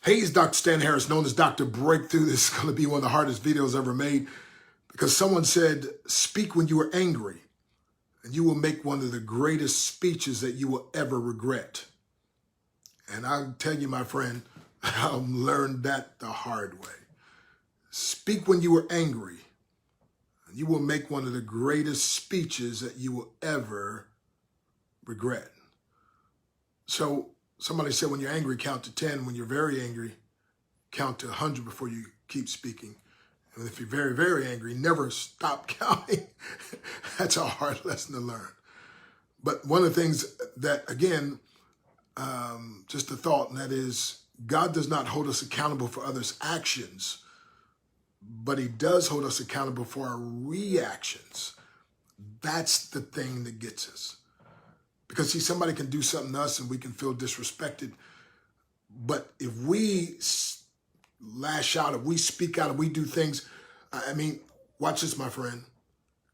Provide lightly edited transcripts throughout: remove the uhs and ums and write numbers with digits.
Hey, it's Dr. Stan Harris, known as Dr. Breakthrough. This is going to be one of the hardest videos ever made because someone said, speak when you are angry and you will make one of the greatest speeches that you will ever regret. And I'll tell you, my friend, I learned that the hard way. Speak when you are angry and you will make one of the greatest speeches that you will ever regret. So somebody said when you're angry, count to 10. When you're very angry, count to 100 before you keep speaking. And if you're very, very angry, never stop counting. That's a hard lesson to learn. But one of the things that, again, just a thought, and that is God does not hold us accountable for others' actions, but he does hold us accountable for our reactions. That's the thing that gets us. Because, see, somebody can do something to us and we can feel disrespected. But if we lash out, if we speak out, if we do things, I mean, watch this, my friend.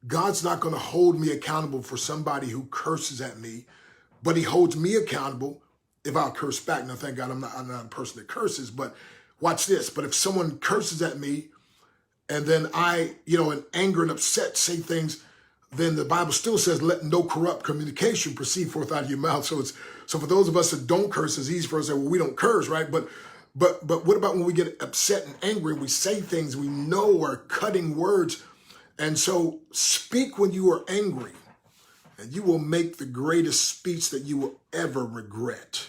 God's not going to hold me accountable for somebody who curses at me, but he holds me accountable if I'll curse back. Now, thank God I'm not a person that curses, but watch this. But if someone curses at me and then I, in anger and upset, say things, then the Bible still says, let no corrupt communication proceed forth out of your mouth. So for those of us that don't curse, it's easy for us to say, well, we don't curse, right? But what about when we get upset and angry and we say things we know are cutting words? And so speak when you are angry, and you will make the greatest speech that you will ever regret.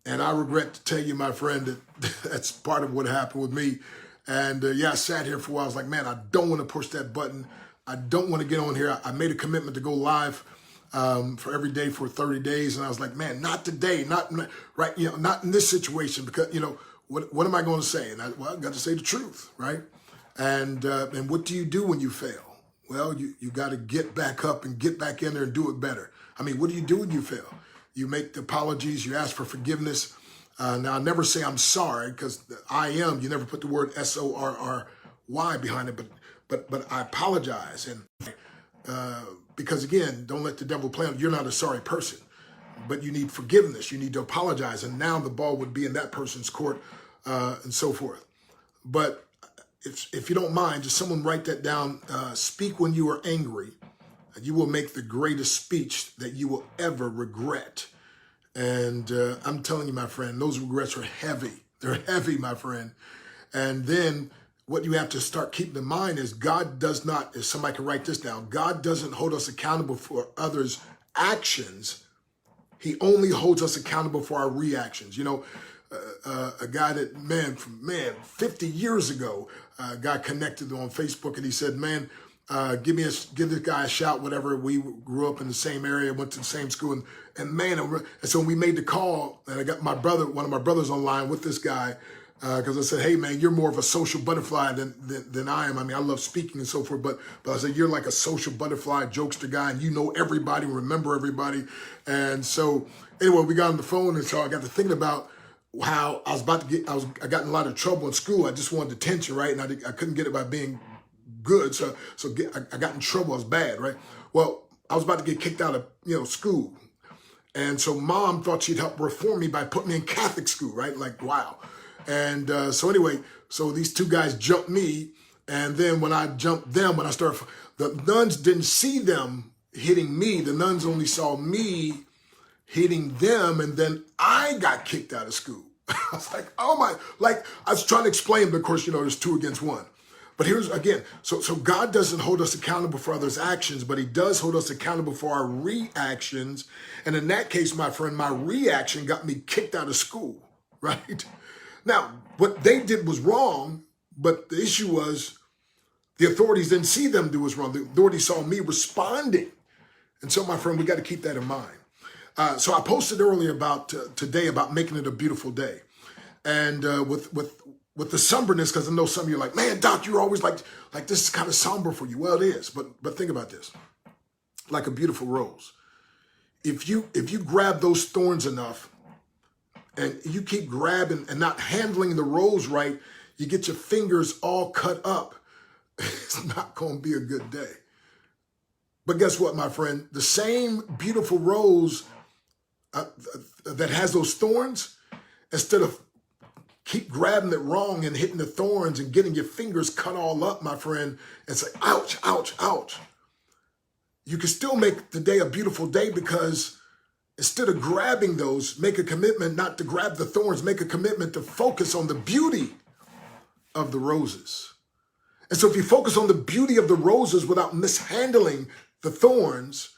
And I regret to tell you, my friend, that that's part of what happened with me. And I sat here for a while. I was like, man, I don't want to push that button. I don't want to get on here. I made a commitment to go live for every day for 30 days. And I was like, man, not today, not right, not in this situation, because, what am I going to say? And I got to say the truth, right? And what do you do when you fail? Well, you got to get back up and get back in there and do it better. I mean, what do you do when you fail? You make the apologies, you ask for forgiveness. Now, I never say I'm sorry, because you never put the word SORRY behind it, but I apologize. And because, again, don't let the devil play on you. You're not a sorry person, but you need forgiveness. You need to apologize. And now the ball would be in that person's court and so forth. But if you don't mind, just someone write that down. Speak when you are angry, and you will make the greatest speech that you will ever regret. And I'm telling you, my friend, those regrets are heavy. They're heavy, my friend. And then what you have to start keeping in mind is God does not, if somebody can write this down, God doesn't hold us accountable for others' actions. He only holds us accountable for our reactions. A guy that, 50 years ago, got connected on Facebook, and he said, man, give this guy a shout, whatever. We grew up in the same area, went to the same school, and so we made the call, and I got one of my brothers online with this guy, because I said, hey, man, you're more of a social butterfly than I am. I mean, I love speaking and so forth, but I said, you're like a social butterfly, jokester guy, and you know everybody, remember everybody. And so anyway, we got on the phone, and so I got to thinking about how I got in a lot of trouble in school. I just wanted attention, right? And I couldn't get it by being good. So I got in trouble. I was bad, right? Well, I was about to get kicked out of, school. And so mom thought she'd help reform me by putting me in Catholic school, right? Like, wow. And so anyway, so these two guys jumped me. And then when I jumped them, the nuns didn't see them hitting me. The nuns only saw me hitting them. And then I got kicked out of school. I was like, oh my, I was trying to explain, but of course, there's 2 against 1. But here's, again, so God doesn't hold us accountable for others' actions, but he does hold us accountable for our reactions. And in that case, my friend, my reaction got me kicked out of school, right? Now, what they did was wrong, but the issue was the authorities didn't see them do was wrong. The authorities saw me responding. And so, my friend, we got to keep that in mind. So I posted earlier about today about making it a beautiful day. And with the somberness, because I know some of you are like, man, Doc, you're always like this is kind of somber for you. Well, it is, but think about this. Like a beautiful rose. If you grab those thorns enough and you keep grabbing and not handling the rose right, you get your fingers all cut up. It's not going to be a good day. But guess what, my friend? The same beautiful rose that has those thorns, instead of keep grabbing it wrong and hitting the thorns and getting your fingers cut all up, my friend, and say, ouch, ouch, ouch. You can still make today a beautiful day, because instead of grabbing those, make a commitment not to grab the thorns, make a commitment to focus on the beauty of the roses. And so if you focus on the beauty of the roses without mishandling the thorns,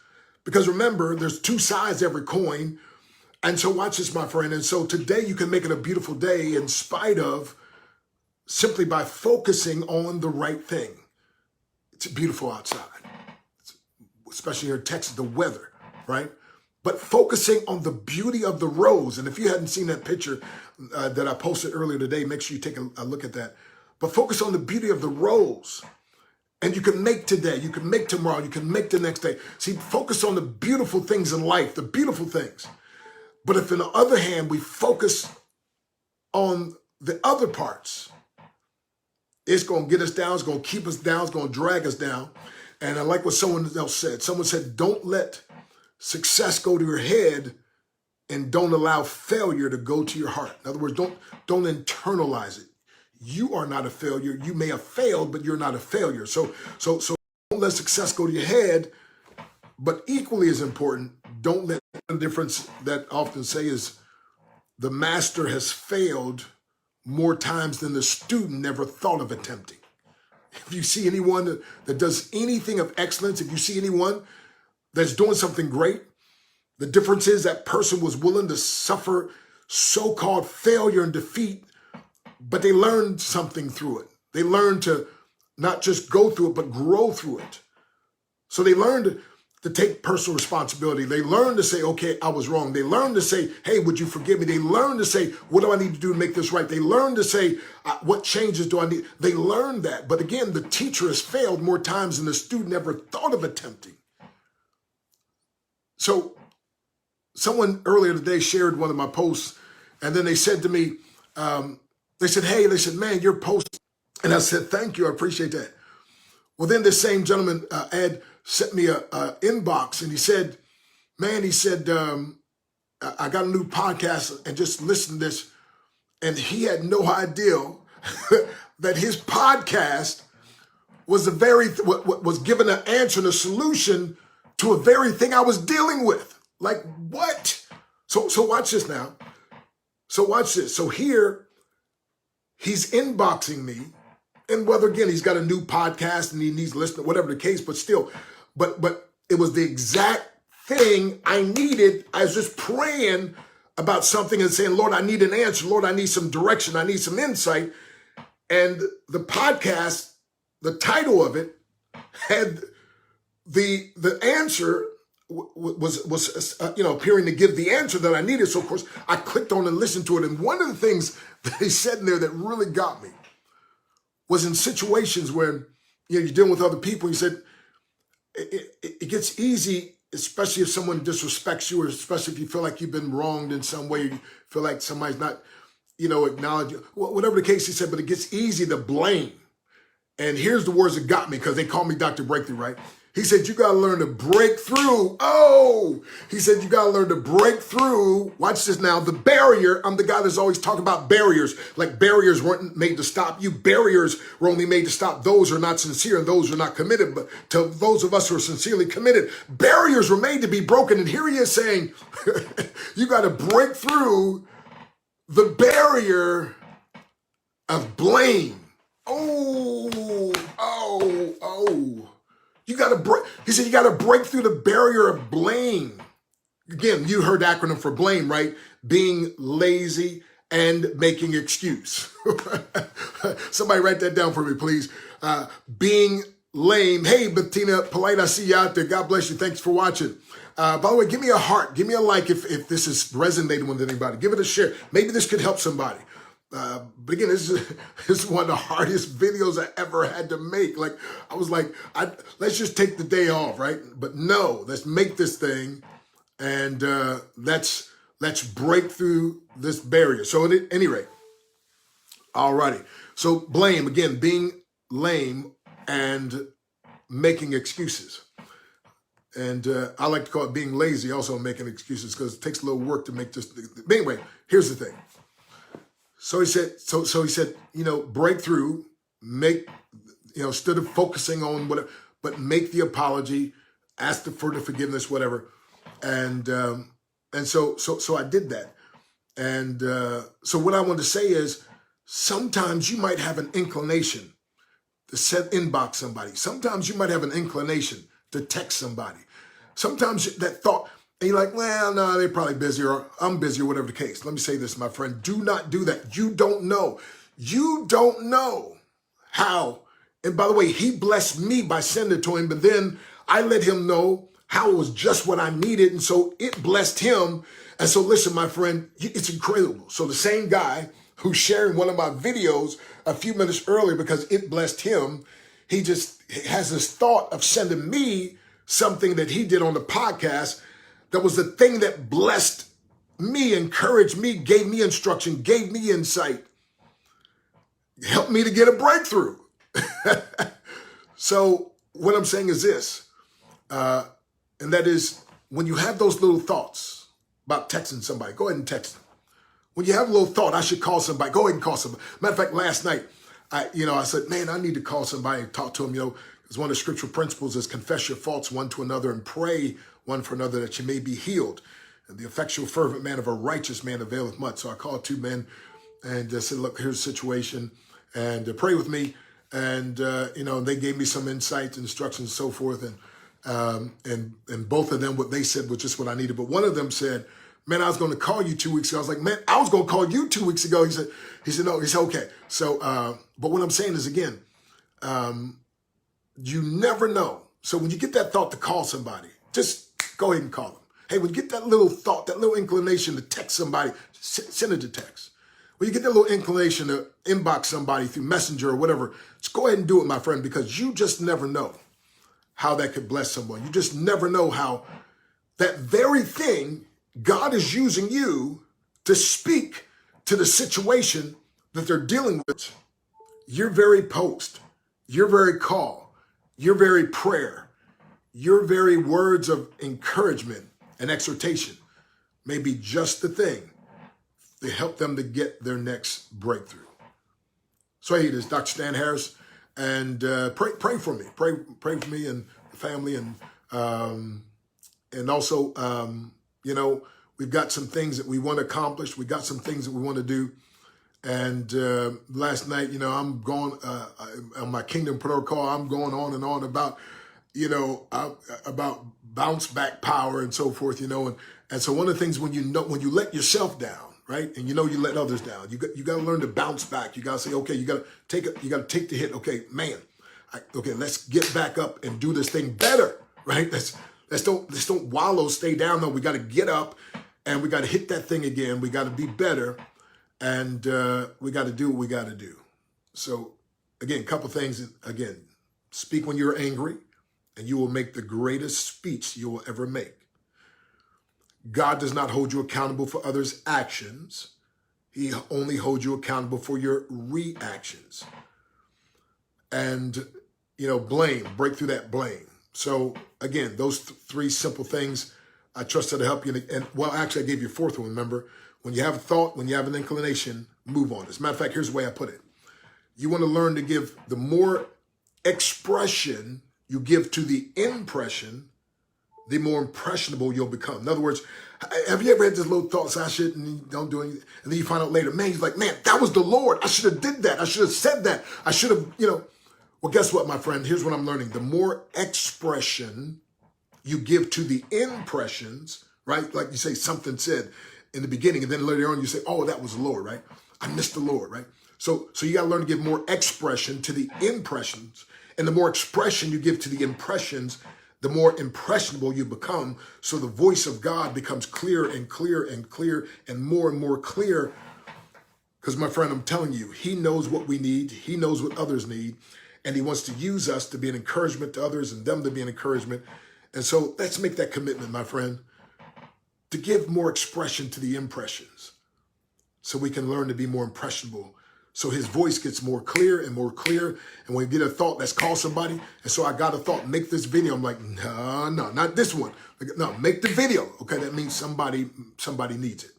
because remember, there's two sides to every coin. And so watch this, my friend. And so today you can make it a beautiful day in spite of, simply by focusing on the right thing. It's beautiful outside, especially here in Texas, the weather, right? But focusing on the beauty of the rose. And if you hadn't seen that picture that I posted earlier today, make sure you take a look at that. But focus on the beauty of the rose. And you can make today, you can make tomorrow, you can make the next day. See, focus on the beautiful things in life, the beautiful things. But if on the other hand, we focus on the other parts, it's going to get us down, it's going to keep us down, it's going to drag us down. And I like what someone else said. Someone said, don't let success go to your head, and don't allow failure to go to your heart. In other words, don't internalize it. You are not a failure. You may have failed, but you're not a failure. So don't let success go to your head, but equally as important, don't let the difference that I often say is the master has failed more times than the student never thought of attempting. If you see anyone that does anything of excellence, if you see anyone that's doing something great, the difference is that person was willing to suffer so-called failure and defeat, but they learned something through it. They learned to not just go through it, but grow through it. So they learned to take personal responsibility. They learned to say, okay, I was wrong. They learned to say, hey, would you forgive me? They learned to say, what do I need to do to make this right? They learned to say, what changes do I need? They learned that. But again, the teacher has failed more times than the student ever thought of attempting. So someone earlier today shared one of my posts, and then they said to me, they said, man, your post. And I said, thank you. I appreciate that. Well, then this same gentleman, Ed, sent me a inbox, and he said, man, I got a new podcast and just listened to this. And he had no idea that his podcast was was given an answer and a solution to a very thing I was dealing with. Like, what? So watch this now. So watch this. So here, he's inboxing me, and whether, again, he's got a new podcast and he needs to listen, whatever the case, but still, but it was the exact thing I needed. I was just praying about something and saying, Lord, I need an answer. Lord, I need some direction. I need some insight. And the podcast, the title of it had the answer was appearing to give the answer that I needed. So of course I clicked on and listened to it. And one of the things that he said in there that really got me was in situations where you're dealing with other people. He said it gets easy, especially if someone disrespects you, or especially if you feel like you've been wronged in some way, you feel like somebody's not, acknowledge you. Whatever the case, he said, but it gets easy to blame. And here's the words that got me, because they call me Dr. Breakthrough, right? He said, you got to learn to break through. Oh, he said, you got to learn to break through. Watch this now. The barrier. I'm the guy that's always talking about barriers. Like barriers weren't made to stop you. Barriers were only made to stop those who are not sincere and those who are not committed. But to those of us who are sincerely committed, barriers were made to be broken. And here he is saying, you got to break through the barrier of blame. Oh. You got to break. He said, you got to break through the barrier of blame. Again, you heard the acronym for blame, right? Being lazy and making excuse. Somebody write that down for me, please. Being lame. Hey, Bettina Polite, I see you out there. God bless you. Thanks for watching. By the way, give me a heart. Give me a like if this is resonating with anybody. Give it a share. Maybe this could help somebody. But again, this is one of the hardest videos I ever had to make. Like, I was like, let's just take the day off, right? But no, let's make this thing, and let's break through this barrier. So at any rate, alrighty. So blame, again, being lame and making excuses. And I like to call it being lazy, also making excuses, because it takes a little work to make this. But anyway, here's the thing. So he said, breakthrough, make, instead of focusing on whatever, but make the apology, ask for the forgiveness, whatever. And so I did that. And so what I want to say is, sometimes you might have an inclination to inbox somebody. Sometimes you might have an inclination to text somebody. Sometimes that thought, and you're like, well, no, they're probably busy, or I'm busy, or whatever the case. Let me say this, my friend. Do not do that. You don't know. You don't know how. And by the way, he blessed me by sending it to him, but then I let him know how it was just what I needed. And so it blessed him. And so listen, my friend, it's incredible. So the same guy who's sharing one of my videos a few minutes earlier because it blessed him, he just has this thought of sending me something that he did on the podcast that was the thing that blessed me, encouraged me, gave me instruction, gave me insight, helped me to get a breakthrough. So what I'm saying is this, and that is, when you have those little thoughts about texting somebody, go ahead and text them. When you have a little thought, I should call somebody, go ahead and call somebody. Matter of fact, last night, I said, man, I need to call somebody and talk to them. Because one of the scriptural principles is confess your faults one to another and pray one for another that you may be healed. And the effectual fervent man of a righteous man availeth much. So I called two men and said, look, here's the situation, and pray with me. And, they gave me some insights, instructions, and so forth. And both of them, what they said was just what I needed. But one of them said, man, I was going to call you 2 weeks ago. I was like, man, I was going to call you 2 weeks ago. He said, no, he said, okay. So, but what I'm saying is, again, you never know. So when you get that thought to call somebody, just go ahead and call them. Hey, when you get that little thought, that little inclination to text somebody, send it to text. When you get that little inclination to inbox somebody through Messenger or whatever, just go ahead and do it, my friend, because you just never know how that could bless someone. You just never know how that very thing, God is using you to speak to the situation that they're dealing with. Your very post, your very call, your very prayer, your very words of encouragement and exhortation may be just the thing to help them to get their next breakthrough. So hey, this is Dr. Stan Harris, and pray for me. Pray for me and the family, and also, we've got some things that we want to accomplish. We got some things that we want to do. And last night, I'm going on my Kingdom Protocol. I'm going on and on about, about bounce back power and so forth, and so one of the things when you let yourself down, right, and you let others down, you got to learn to bounce back. You got to say, okay, you got to take the hit. Okay, man, let's get back up and do this thing better, right? Let's don't wallow, stay down. No, we got to get up and we got to hit that thing again. We got to be better, and we got to do what we got to do. So again, a couple things. Again, speak when you're angry, and you will make the greatest speech you will ever make. God does not hold you accountable for others' actions. He only holds you accountable for your reactions. And, blame, break through that blame. So again, those three simple things I trust that'll help you. And actually I gave you a fourth one. Remember, when you have a thought, when you have an inclination, move on. As a matter of fact, here's the way I put it. You want to learn to give, the more expression you give to the impression, the more impressionable you'll become. In other words, have you ever had this little thoughts, I shouldn't, and you don't do anything, and then you find out later, man, you're like, man, that was the Lord. I should have did that. I should have said that. I should have, Well, guess what, my friend? Here's what I'm learning. The more expression you give to the impressions, right? Like you say, something said in the beginning, and then later on you say, oh, that was the Lord, right? I missed the Lord, right? So you got to learn to give more expression to the impressions. And the more expression you give to the impressions, the more impressionable you become. So the voice of God becomes clear and clear and clear and more clear. Because my friend, I'm telling you, he knows what we need. He knows what others need. And he wants to use us to be an encouragement to others and them to be an encouragement. And so let's make that commitment, my friend, to give more expression to the impressions so we can learn to be more impressionable. So his voice gets more clear and more clear. And when you get a thought, let's call somebody. And so I got a thought, make this video. I'm like, no, not this one. No, make the video. Okay, that means somebody needs it.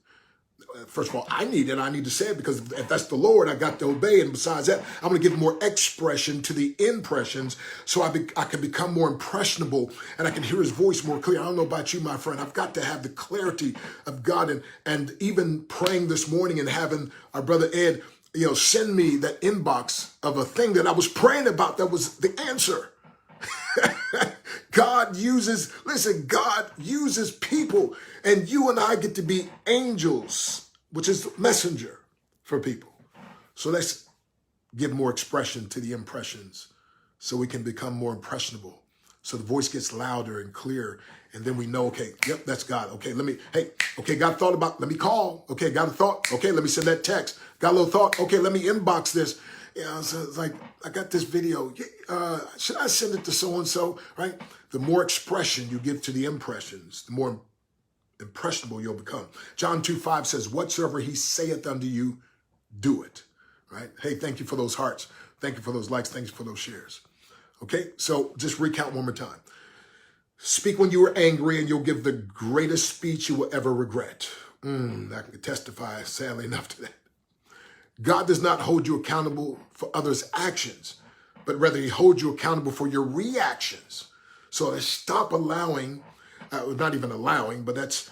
first of all, I need it. I need to say it because if that's the Lord, I got to obey. And besides that, I'm going to give more expression to the impressions so I can become more impressionable and I can hear his voice more clear. I don't know about you, my friend. I've got to have the clarity of God. And even praying this morning and having our brother Ed, send me that inbox of a thing that I was praying about that was the answer. God uses people, and you and I get to be angels, which is messenger for people. So let's give more expression to the impressions so we can become more impressionable. So the voice gets louder and clearer, and then we know, okay, yep, that's God. Okay, God thought about, let me call. Okay, got a thought. Okay, let me send that text. Got a little thought. Okay, let me inbox this. So it's like, I got this video. Should I send it to so-and-so, right? The more expression you give to the impressions, the more impressionable you'll become. John 2:5 says, whatsoever he saith unto you, do it, right? Hey, thank you for those hearts. Thank you for those likes. Thank you for those shares. Okay, so just recount one more time. Speak when you are angry and you'll give the greatest speech you will ever regret. I can testify, sadly enough, to that. God does not hold you accountable for others' actions, but rather he holds you accountable for your reactions. So to stop allowing, not even allowing, but that's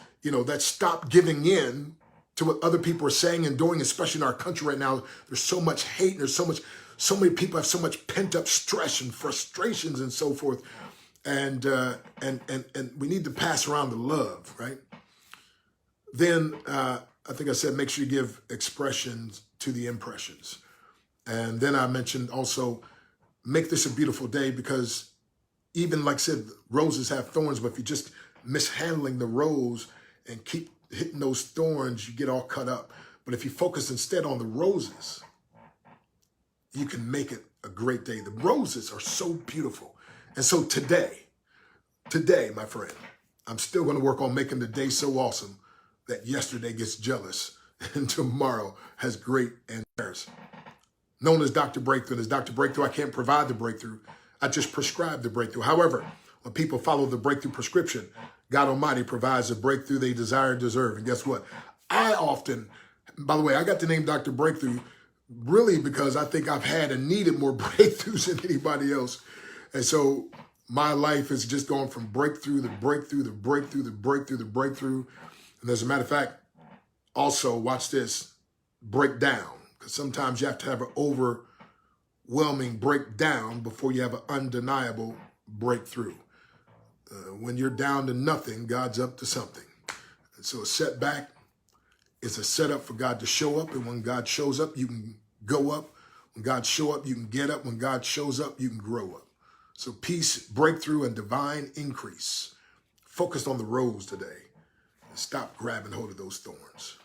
stop giving in to what other people are saying and doing, especially in our country right now. There's so much hate. There's so many people have so much pent up stress and frustrations and so forth. And we need to pass around the love, right? Then I think I said, make sure you give expressions to the impressions. And then I mentioned also, make this a beautiful day, because even like I said, roses have thorns, but if you're just mishandling the rose and keep hitting those thorns, you get all cut up. But if you focus instead on the roses, you can make it a great day. The roses are so beautiful. And so today, my friend, I'm still going to work on making the day so awesome that yesterday gets jealous and tomorrow has great answers. Known as Dr. Breakthrough. As Dr. Breakthrough, I can't provide the breakthrough. I just prescribe the breakthrough. However, when people follow the breakthrough prescription, God Almighty provides the breakthrough they desire and deserve. And guess what? I often, by the way, I got the name Dr. Breakthrough really because I think I've had and needed more breakthroughs than anybody else. And so my life has just gone from breakthrough to breakthrough to breakthrough to breakthrough to breakthrough. And as a matter of fact, also, watch this, breakdown. Because sometimes you have to have an overwhelming breakdown before you have an undeniable breakthrough. When you're down to nothing, God's up to something. And so a setback is a setup for God to show up. And when God shows up, you can go up. When God shows up, you can get up. When God shows up, you can grow up. So peace, breakthrough, and divine increase. Focus on the rose today. And stop grabbing hold of those thorns.